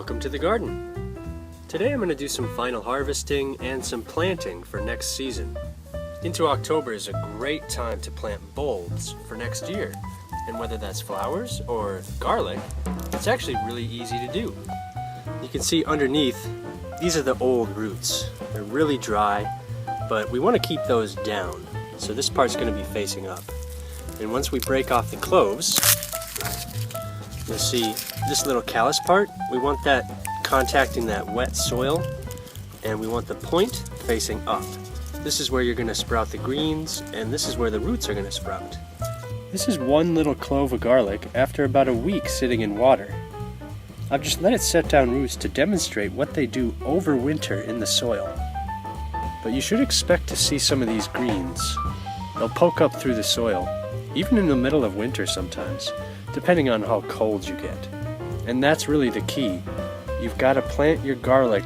Welcome to the garden. Today I'm going to do some final harvesting and some planting for next season. Into October is a great time to plant bulbs for next year. And whether that's flowers or garlic, it's actually really easy to do. You can see underneath, these are the old roots. They're really dry, but we want to keep those down. So this part's going to be facing up. And once we break off the cloves, you'll see this little callus part. We want that contacting that wet soil, and we want the point facing up. This is where you're going to sprout the greens, and this is where the roots are going to sprout. This is one little clove of garlic after about a week sitting in water. I've just let it set down roots to demonstrate what they do over winter in the soil. But you should expect to see some of these greens. They'll poke up through the soil, even in the middle of winter sometimes, depending on how cold you get. And that's really the key. You've got to plant your garlic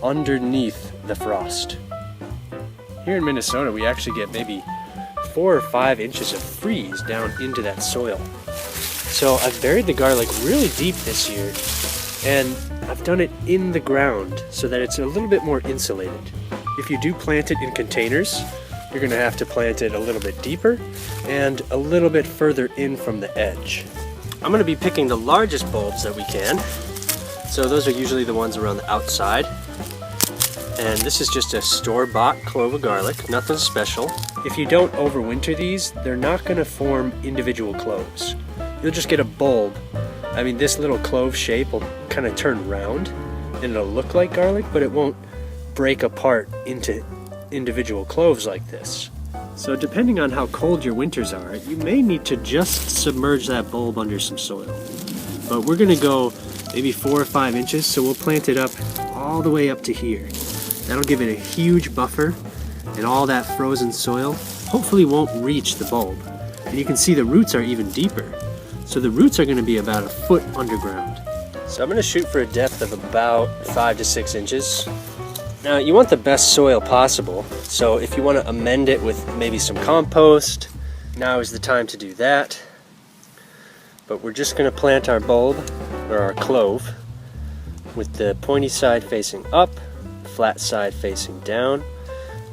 underneath the frost. Here in Minnesota, we actually get maybe 4 or 5 inches of freeze down into that soil. So I've buried the garlic really deep this year, and I've done it in the ground so that it's a little bit more insulated. If you do plant it in containers, you're going to have to plant it a little bit deeper and a little bit further in from the edge. I'm going to be picking the largest bulbs that we can. So those are usually the ones around the outside. And this is just a store-bought clove of garlic, nothing special. If you don't overwinter these, they're not going to form individual cloves. You'll just get a bulb. I mean, this little clove shape will kind of turn round and it'll look like garlic, but it won't break apart into individual cloves like this. So depending on how cold your winters are, you may need to just submerge that bulb under some soil. But we're going to go maybe 4 or 5 inches, so we'll plant it up all the way up to here. That'll give it a huge buffer, and all that frozen soil hopefully won't reach the bulb. And you can see the roots are even deeper. So the roots are going to be about a foot underground. So I'm going to shoot for a depth of about 5 to 6 inches. Now you want the best soil possible, so if you want to amend it with maybe some compost, now is the time to do that. But we're just going to plant our bulb, or our clove, with the pointy side facing up, flat side facing down.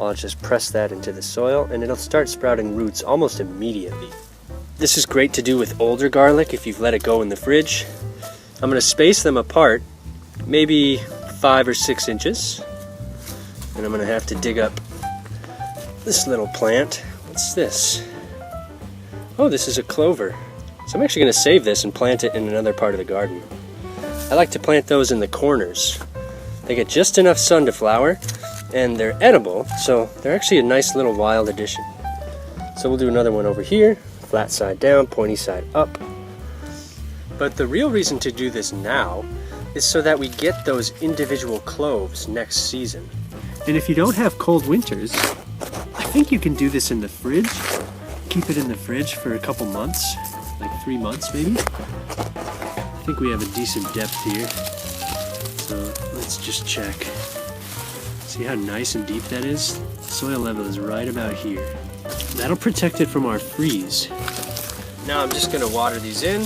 I'll just press that into the soil and it'll start sprouting roots almost immediately. This is great to do with older garlic if you've let it go in the fridge. I'm going to space them apart, maybe 5 or 6 inches. And I'm going to have to dig up this little plant. What's this? Oh, this is a clover. So I'm actually going to save this and plant it in another part of the garden. I like to plant those in the corners. They get just enough sun to flower, and they're edible, so they're actually a nice little wild addition. So we'll do another one over here, flat side down, pointy side up. But the real reason to do this now is so that we get those individual cloves next season. And if you don't have cold winters, I think you can do this in the fridge. Keep it in the fridge for a couple months, like 3 months maybe. I think we have a decent depth here. So let's just check. See how nice and deep that is? Soil level is right about here. That'll protect it from our freeze. Now I'm just going to water these in.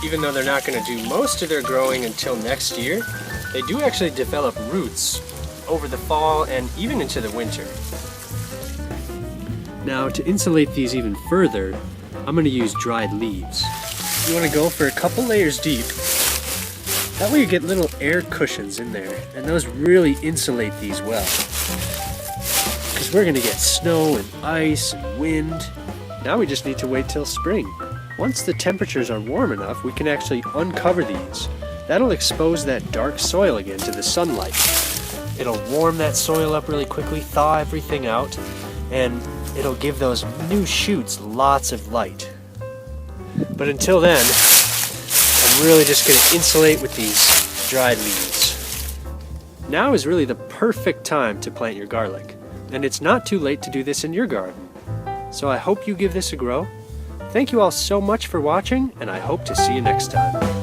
Even though they're not going to do most of their growing until next year, they do actually develop roots over the fall and even into the winter. Now to insulate these even further, I'm going to use dried leaves. You want to go for a couple layers deep. That way you get little air cushions in there, and those really insulate these well. Because we're going to get snow and ice and wind. Now we just need to wait till spring. Once the temperatures are warm enough, we can actually uncover these. That'll expose that dark soil again to the sunlight. It'll warm that soil up really quickly, thaw everything out, and it'll give those new shoots lots of light. But until then, I'm really just going to insulate with these dried leaves. Now is really the perfect time to plant your garlic, and it's not too late to do this in your garden. So I hope you give this a go. Thank you all so much for watching, and I hope to see you next time.